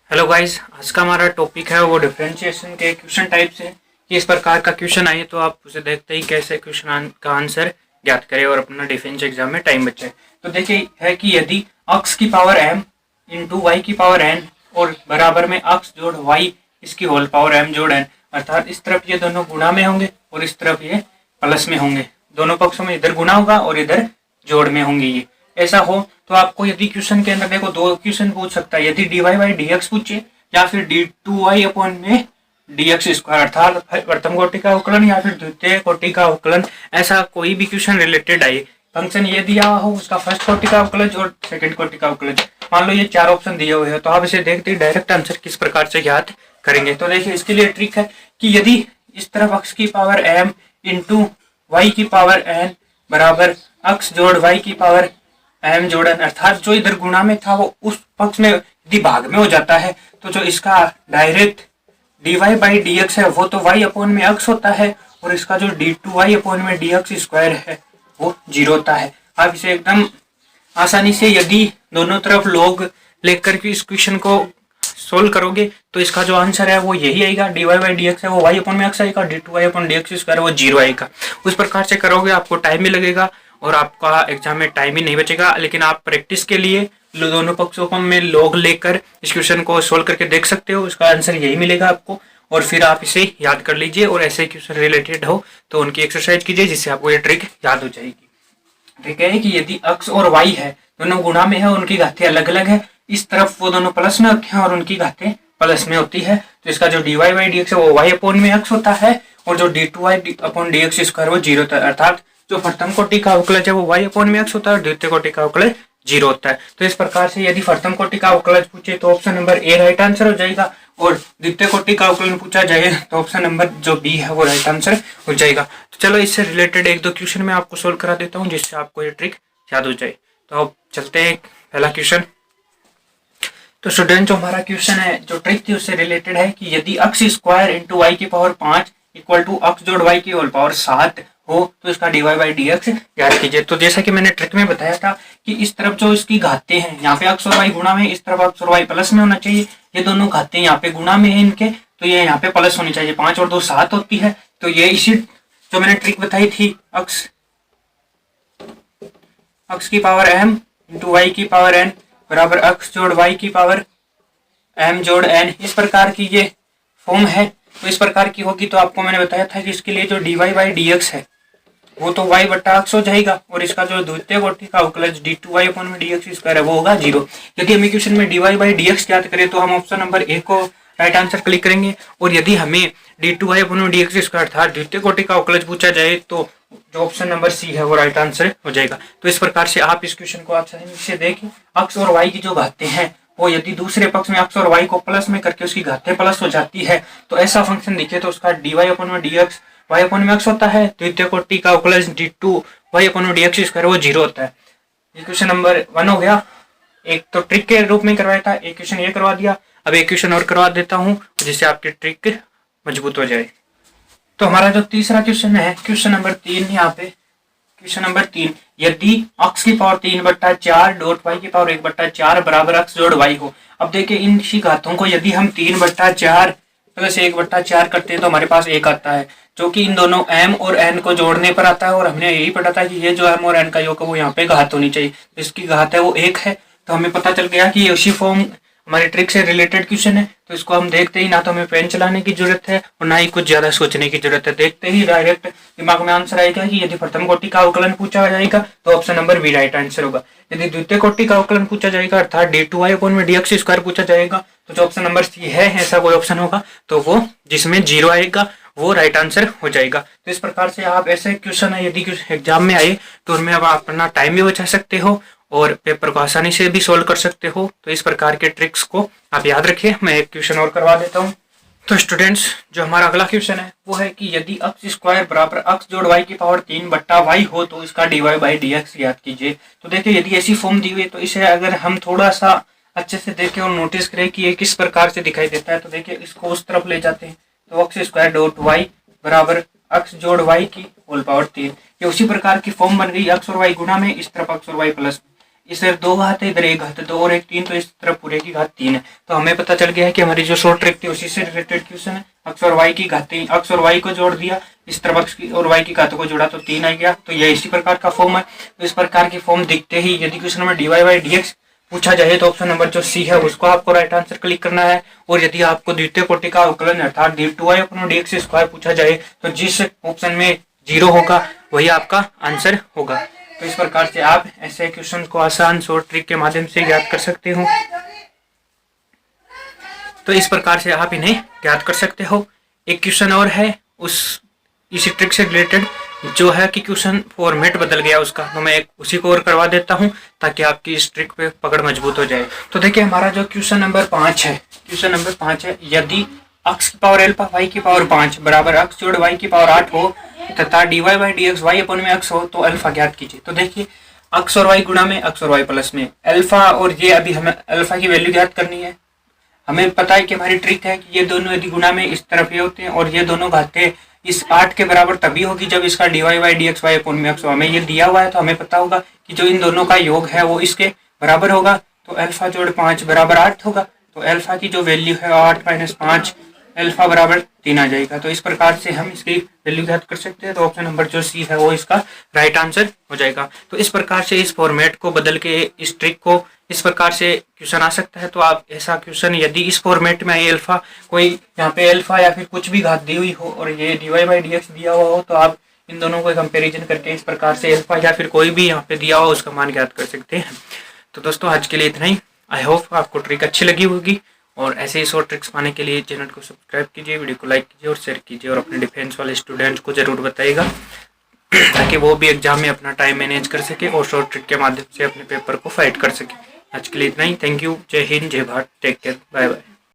Hello guys, आज का हमारा टॉपिक है वो डिफरेंशिएशन के क्वेश्चन टाइप से कि इस प्रकार का क्वेश्चन आए तो आप उसे देखते ही कैसे क्वेश्चन का आंसर ज्ञात करें और अपना डिफेंस एग्जाम में टाइम बचाए। तो देखिए है कि यदि x की पावर m इंटू वाई की पावर n और बराबर में x जोड़ y इसकी होल पावर m जोड़ n, अर्थात इस तरफ ये दोनों गुणा में होंगे और इस तरफ ये प्लस में होंगे। दोनों पक्षों में इधर गुणा होगा और इधर जोड़ में होंगे। ये ऐसा हो तो आपको यदि क्वेश्चन के अंदर देखो दो क्वेश्चन पूछ सकता है, यदि dy बाई dx पूछे या फिर d2y अपॉन में dx स्क्वायर, अर्थात प्रथम कोटि का अवकलन या फिर द्वितीय कोटि का अवकलन, ऐसा कोई भी क्वेश्चन रिलेटेड आए। फंक्शन ये दिया हो उसका फर्स्ट कोटि का अवकलज और सेकंड कोटि का अवकलज, मान लो ये चार ऑप्शन दिए हुए हैं, तो आप इसे देखते ही डायरेक्ट आंसर किस प्रकार से ज्ञात करेंगे। तो देखिए इसके लिए ट्रिक है कि यदि इस तरफ x की पावर m इंटू वाई की पावर n बराबर x जोड़ y की पावर m जोड़ n, अर्थात जो इधर गुणा में था वो उस पक्ष में यदि भाग में हो जाता है तो जो इसका डायरेक्ट dy बाई dx है वो तो y अपॉन में x होता है और इसका जो d2y अपॉन में dx स्क्वायर है वो 0 होता है। आप इसे एकदम आसानी से यदि दोनों तरफ log लेकर के इस क्वेश्चन को सोल्व करोगे तो इसका जो आंसर है वो यही आएगा, dy बाई dx है वो y अपॉन में x आएगा, d2y अपॉन dx स्क्वायर वो 0 आएगा। उस प्रकार से करोगे आपको टाइम भी लगेगा और आपका एग्जाम में टाइम ही नहीं बचेगा, लेकिन आप प्रैक्टिस के लिए दोनों पक्षों में लॉग लेकर इस क्वेश्चन को सोल्व करके देख सकते हो। इसका आंसर यही मिलेगा आपको और फिर आप इसे याद कर लीजिए और ऐसे क्वेश्चन रिलेटेड हो तो उनकी एक्सरसाइज कीजिए जिससे आपको ये ट्रिक याद हो जाएगी। ठीक है कि यदि x और y है दोनों गुणा में है, उनकी घातें अलग अलग है, इस तरफ वो दोनों प्लस में होते हैं और उनकी घातें प्लस में होती है, तो इसका जो dy बाई dx है वो y अपॉन में x होता है और जो d2y अपॉन dx स्क्वायर वो 0 होता है, अर्थात जो प्रथम कोटि का अवकलज है वो y अपॉन में x होता है और द्वितीय कोटि का अवकलज 0 होता है। तो इस प्रकार से यदि प्रथम कोटि का अवकलज पूछे तो option number A right answer हो जाएगा और द्वितीय कोटि का अवकलन पूछा जाए तो ऑप्शन नंबर जो बी है वो राइट आंसर हो जाएगा। तो चलो इससे रिलेटेड एक दो क्वेश्चन मैं आपको सोल्व करा देता हूँ जिससे आपको ये ट्रिक याद हो जाए। तो अब चलते हैं पहला क्वेश्चन। तो स्टूडेंट जो हमारा क्वेश्चन है जो ट्रिक थी उससे रिलेटेड है कि यदि x स्क्वायर इंटू वाई की पावर 5 इक्वल टू x जोड़ y की होल पावर 7 हो तो इसका dy बाई dx याद कीजिए। तो जैसा कि मैंने ट्रिक में बताया था कि इस तरफ जो इसकी घातें हैं यहाँ पे x और y गुणा में, इस तरफ x और y प्लस में होना चाहिए, ये दोनों घातें यहाँ पे गुणा में है इनके, तो ये यहाँ पे प्लस होनी चाहिए, 5 और 2 7 होती है। तो ये इसी जो मैंने ट्रिक बताई थी x की पावर m इंटू वाई की पावर n बराबर x जोड़ y की पावर m जोड़ n, इस प्रकार की ये फॉर्म है। तो इस प्रकार की होगी तो आपको मैंने बताया था कि इसके लिए जो dy बाई dx है वो तो y बट्टा x हो जाएगा और इसका जो द्वितीय कोटि का अवकलज d2y अपॉन में dx स्क्वायर है वो होगा 0। यदि हम इक्वेशन में dy बाई dx ज्ञात करें तो हम ऑप्शन नंबर ए को राइट आंसर क्लिक करेंगे और यदि हमें d2y अपॉन में dx स्क्वायर अर्थात द्वितीय कोटि का अवकलज पूछा जाए तो जो ऑप्शन नंबर सी है वो राइट आंसर हो जाएगा। तो इस प्रकार से आप इस क्वेश्चन को आसानी से देखें, x और y की जो घातें हैं वो यदि दूसरे पक्ष में x और y को प्लस में करके उसकी घातें प्लस हो जाती है तो ऐसा फंक्शन दिखे तो उसका dy अपॉन में dx y अपॉन में x होता है, द्वितीय कोटि का अवकलज d2y अपॉन में dx स्क्वायर वो 0 होता है। ये क्वेश्चन नंबर 1 हो गया। एक तो ट्रिक के रूप में करवाया था, एक क्वेश्चन ये करवा दिया, अब एक क्वेश्चन और करवा देता हूँ जिससे आपकी ट्रिक मजबूत हो जाए। तो हमारा जो तीसरा क्वेश्चन है क्वेश्चन नंबर 3, यहाँ पे क्वेश्चन नंबर 3, यदि x की पावर 3 बट्टा 4 डॉट y की पावर 1 बट्टा 4 बराबर x जोड़ y हो। अब देखिए इन घातों को यदि हम 3 बट्टा 4 प्लस 1 बट्टा 4 करते हैं तो हमारे पास 1 आता है जो कि इन दोनों m और n को जोड़ने पर आता है और हमने यही पढ़ा था कि ये जो m और n का योग है वो यहाँ पे घात होनी चाहिए, इसकी घात है वो 1 है। तो हमें पता चल गया कि ये उसी फॉर्म हमारी ट्रिक से रिलेटेड क्वेश्चन है। तो इसको हम देखते ही ना तो हमें पेन चलाने की जरूरत है और ना ही कुछ ज्यादा सोचने की जरूरत है, देखते ही डायरेक्ट दिमाग में आंसर आएगा कि यदि प्रथम कोटि का अवकलन पूछा जाएगा तो option number B right answer होगा। यदि द्वितीय कोटि का अवकलन पूछा जाएगा अर्थात d2y अपॉन में dx स्क्वायर पूछा जाएगा तो जो ऑप्शन नंबर सी है ऐसा कोई ऑप्शन होगा तो वो जिसमें 0 आएगा वो राइट आंसर हो जाएगा। तो इस प्रकार से आप ऐसे क्वेश्चन है यदि एग्जाम में आए तो उनमें आप अपना टाइम भी बचा सकते हो और पेपर को आसानी से भी सोल्व कर सकते हो। तो इस प्रकार के ट्रिक्स को आप याद रखिए। मैं एक क्वेश्चन और करवा देता हूँ। तो स्टूडेंट्स जो हमारा अगला क्वेश्चन है वो है कि यदि x स्क्वायर बराबर x जोड़ y की पावर 3 बट्टा y हो तो इसका dy बाई dx याद कीजिए। तो देखिए यदि ऐसी फॉर्म दी हुई है तो इसे अगर हम थोड़ा सा अच्छे से देखें और नोटिस करें कि ये किस प्रकार से दिखाई देता है तो देखिए इसको उस तरफ ले जाते हैं तो x स्क्वायर डॉट y बराबर x जोड़ y की होल पावर 3, ये उसी प्रकार की फॉर्म बन गई, x और y गुणा में, इस तरफ x और y प्लस में। इधर 2 घात है, इधर 1 घात है, 2 और 1 3, तो इस तरफ पूरे की घात 3 है। तो हमें पता चल गया है कि हमारी जो शॉर्ट ट्रिक थी उसी से रिलेटेड क्वेश्चन है। एक्स और वाई की घातें, एक्स और वाई को जोड़ दिया, इस तरफ एक्स और वाई की घातों को जोड़ा तो 3 आ गया। तो ये इसी प्रकार का फॉर्म है। तो इस प्रकार की फॉर्म दिखते ही यदि क्वेश्चन में dy बाई dx पूछा जाए तो ऑप्शन नंबर जो सी है उसको आपको राइट आंसर क्लिक करना है। और यदि आपको द्वितीय कोटि का अवकलन अर्थात dy अपॉन dx स्क्वायर पूछा जाए तो जिस ऑप्शन में 0 होगा वही आपका आंसर होगा। तो इस प्रकार से आप ऐसे क्वेश्चन को आसान शॉर्ट ट्रिक के माध्यम से ज्ञात कर सकते हो। तो इस प्रकार से आप इन्हें ज्ञात कर सकते हो। एक क्वेश्चन और है इसी ट्रिक से रिलेटेड, जो है कि क्वेश्चन फॉर्मेट बदल गया उसका, तो मैं उसी को और करवा देता हूं ताकि आपकी इस ट्रिक पे पकड़ मजबूत हो जाए। तो देखिए हमारा जो क्वेश्चन नंबर 5 है, क्वेश्चन नंबर 5 है, यदि x की पावर अल्फा y की पावर 5 बराबर x जोड़ y की पावर 8 हो तथा dy बाई dx y अपन में x हो तो अल्फा ज्ञात कीजिए। तो देखिए x और y गुणा में x और y प्लस में अल्फा, और ये अभी हमें अल्फा की वैल्यू ज्ञात करनी है। हमें पता है कि हमारी ट्रिक है कि ये दोनों यदि गुणा में इस तरफ ये होते हैं और ये दोनों घातें इस 8 के बराबर तभी होगी जब इसका dy बाई dx y अपन में x हो। हमें ये दिया हुआ है तो हमें पता होगा कि जो इन दोनों का योग है वो इसके बराबर होगा। तो अल्फा जोड़ 5 बराबर 8 होगा। तो अल्फा की जो वैल्यू है 8 माइनस 5, अल्फा बराबर 3 आ जाएगा। तो इस प्रकार से हम इसकी वैल्यू ज्ञात कर सकते हैं। तो ऑप्शन नंबर जो सी है वो इसका राइट आंसर हो जाएगा। तो इस प्रकार से इस फॉर्मेट को बदल के इस ट्रिक को इस प्रकार से क्वेश्चन आ सकता है। तो आप ऐसा क्वेश्चन यदि इस फॉर्मेट में अल्फा, कोई यहाँ पे अल्फा या फिर कुछ भी घात दी हुई हो और ये dy बाई dx दिया हुआ हो, तो आप इन दोनों को कंपेरिजन करके इस प्रकार से अल्फा या फिर कोई भी यहाँ पे दिया हुआ उसका मान ज्ञात कर सकते हैं। तो दोस्तों आज के लिए इतना ही। आई होप आपको ट्रिक अच्छी लगी होगी, और ऐसे ही शॉर्ट ट्रिक्स पाने के लिए चैनल को सब्सक्राइब कीजिए, वीडियो को लाइक कीजिए और शेयर कीजिए, और अपने डिफेंस वाले स्टूडेंट्स को जरूर बताइएगा ताकि वो भी एग्जाम में अपना टाइम मैनेज कर सके और शॉर्ट ट्रिक के माध्यम से अपने पेपर को फाइट कर सके। आज के लिए इतना ही। Thank you. जय हिंद, जय Bharat, take care, bye bye.